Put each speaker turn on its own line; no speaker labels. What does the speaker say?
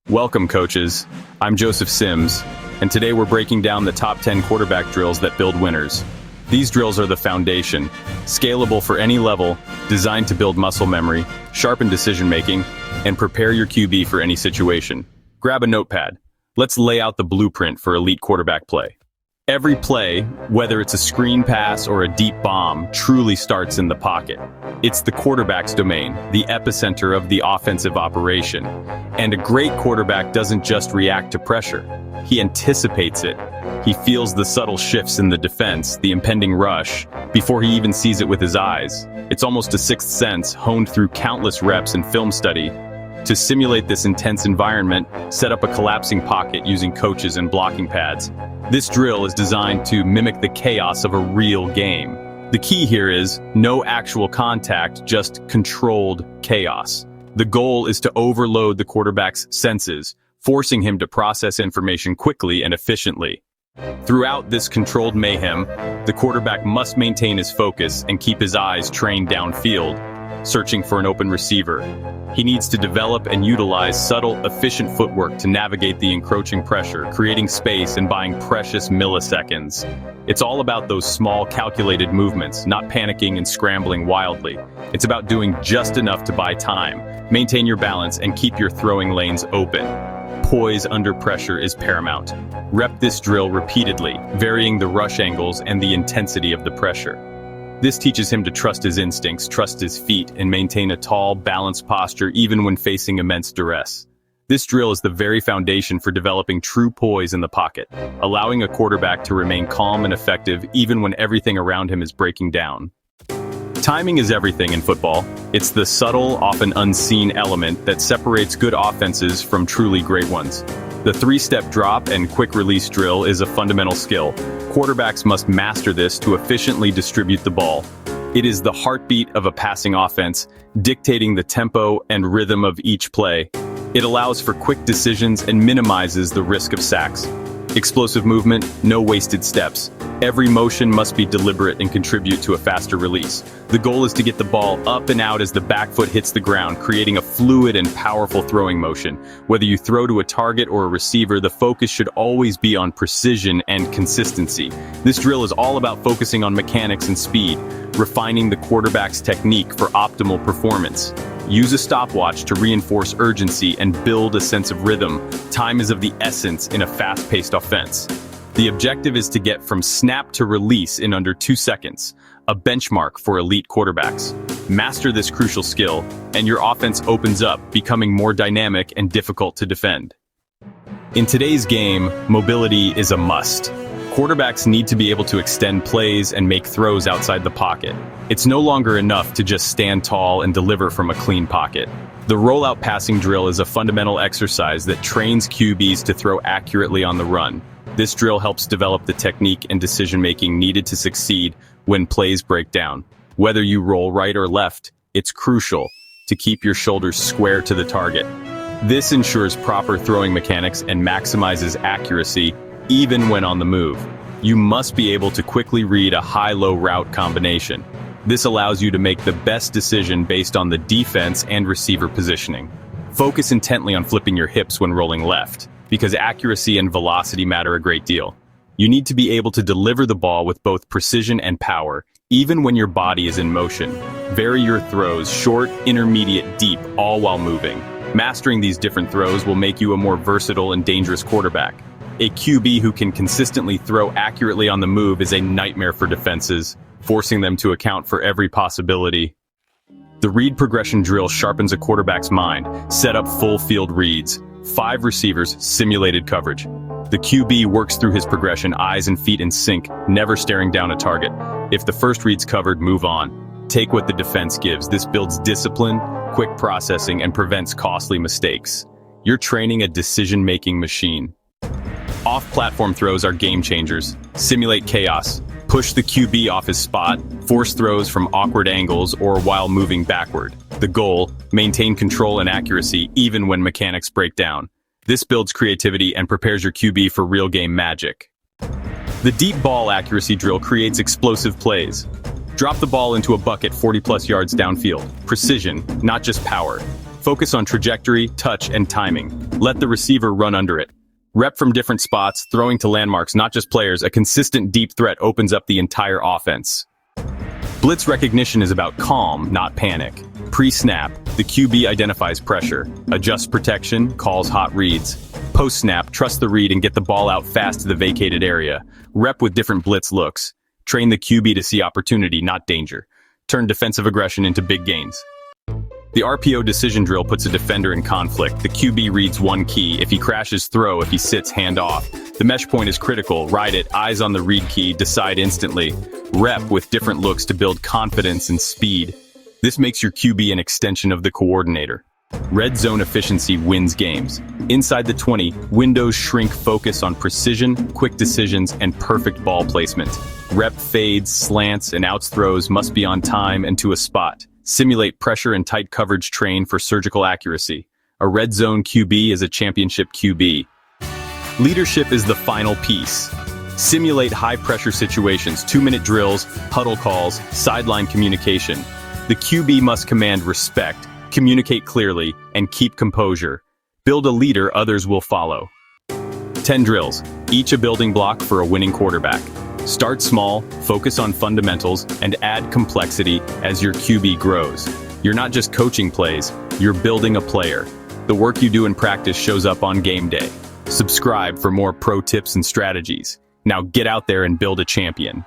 Welcome, coaches. I'm Joseph Sims, and today we're breaking down the top 10 quarterback drills that build winners. These drills are the foundation, scalable for any level, designed to build muscle memory, sharpen decision-making, and prepare your QB for any situation. Grab a notepad. Let's lay out the blueprint for elite quarterback play. Every play, whether it's a screen pass or a deep bomb, truly starts in the pocket. It's the quarterback's domain, the epicenter of the offensive operation. And a great quarterback doesn't just react to pressure. He anticipates it. He feels the subtle shifts in the defense, the impending rush, before he even sees it with his eyes. It's almost a sixth sense honed through countless reps and film study. To simulate this intense environment, set up a collapsing pocket using coaches and blocking pads. This drill is designed to mimic the chaos of a real game. The key here is no actual contact, just controlled chaos. The goal is to overload the quarterback's senses, forcing him to process information quickly and efficiently. Throughout this controlled mayhem, the quarterback must maintain his focus and keep his eyes trained downfield, searching for an open receiver. He needs to develop and utilize subtle, efficient footwork to navigate the encroaching pressure, creating space and buying precious milliseconds. It's all about those small, calculated movements, not panicking and scrambling wildly. It's about doing just enough to buy time, maintain your balance, and keep your throwing lanes open. Poise under pressure is paramount. Rep this drill repeatedly, varying the rush angles and the intensity of the pressure. This teaches him to trust his instincts, trust his feet, and maintain a tall, balanced posture even when facing immense duress. This drill is the very foundation for developing true poise in the pocket, allowing a quarterback to remain calm and effective even when everything around him is breaking down. Timing is everything in football. It's the subtle, often unseen element that separates good offenses from truly great ones. The three-step drop and quick-release drill is a fundamental skill. Quarterbacks must master this to efficiently distribute the ball. It is the heartbeat of a passing offense, dictating the tempo and rhythm of each play. It allows for quick decisions and minimizes the risk of sacks. Explosive movement, no wasted steps. Every motion must be deliberate and contribute to a faster release. The goal is to get the ball up and out as the back foot hits the ground, creating a fluid and powerful throwing motion. Whether you throw to a target or a receiver, the focus should always be on precision and consistency. This drill is all about focusing on mechanics and speed, refining the quarterback's technique for optimal performance. Use a stopwatch to reinforce urgency and build a sense of rhythm. Time is of the essence in a fast-paced offense. The objective is to get from snap to release in under 2 seconds, a benchmark for elite quarterbacks. Master this crucial skill, and your offense opens up, becoming more dynamic and difficult to defend. In today's game, mobility is a must. Quarterbacks need to be able to extend plays and make throws outside the pocket. It's no longer enough to just stand tall and deliver from a clean pocket. The rollout passing drill is a fundamental exercise that trains QBs to throw accurately on the run. This drill helps develop the technique and decision-making needed to succeed when plays break down. Whether you roll right or left, it's crucial to keep your shoulders square to the target. This ensures proper throwing mechanics and maximizes accuracy even when on the move. You must be able to quickly read a high-low route combination. This allows you to make the best decision based on the defense and receiver positioning. Focus intently on flipping your hips when rolling left, because accuracy and velocity matter a great deal. You need to be able to deliver the ball with both precision and power, even when your body is in motion. Vary your throws, short, intermediate, deep, all while moving. Mastering these different throws will make you a more versatile and dangerous quarterback. A QB who can consistently throw accurately on the move is a nightmare for defenses, forcing them to account for every possibility. The read progression drill sharpens a quarterback's mind. Set up full field reads. 5 receivers, simulated coverage. The QB works through his progression, eyes and feet in sync, never staring down a target. If the first read's covered, move on. Take what the defense gives. This builds discipline, quick processing, and prevents costly mistakes. You're training a decision-making machine. Off-platform throws are game changers. Simulate chaos. Push the QB off his spot, force throws from awkward angles or while moving backward. The goal, maintain control and accuracy even when mechanics break down. This builds creativity and prepares your QB for real game magic. The deep ball accuracy drill creates explosive plays. Drop the ball into a bucket 40+ yards downfield. Precision, not just power. Focus on trajectory, touch, and timing. Let the receiver run under it. Rep from different spots, throwing to landmarks, not just players. A consistent deep threat opens up the entire offense. Blitz recognition is about calm, not panic. Pre-snap, the QB identifies pressure, adjusts protection, calls hot reads. Post-snap, trust the read and get the ball out fast to the vacated area. Rep with different blitz looks. Train the QB to see opportunity, not danger. Turn defensive aggression into big gains. The RPO decision drill puts a defender in conflict. The QB reads one key. If he crashes, throw. If he sits, hand off. The mesh point is critical. Ride it. Eyes on the read key. Decide instantly. Rep with different looks to build confidence and speed. This makes your QB an extension of the coordinator. Red zone efficiency wins games. Inside the 20, windows shrink focus on precision, quick decisions, and perfect ball placement. Rep fades, slants, and outs throws must be on time and to a spot. Simulate pressure and tight coverage train for surgical accuracy. A red zone QB is a championship QB. Leadership is the final piece. Simulate high-pressure situations, 2-minute drills, huddle calls, sideline communication. The QB must command respect, communicate clearly, and keep composure. Build a leader others will follow. 10 drills, each a building block for a winning quarterback. Start small, focus on fundamentals, and add complexity as your QB grows. You're not just coaching plays, you're building a player. The work you do in practice shows up on game day. Subscribe for more pro tips and strategies. Now get out there and build a champion.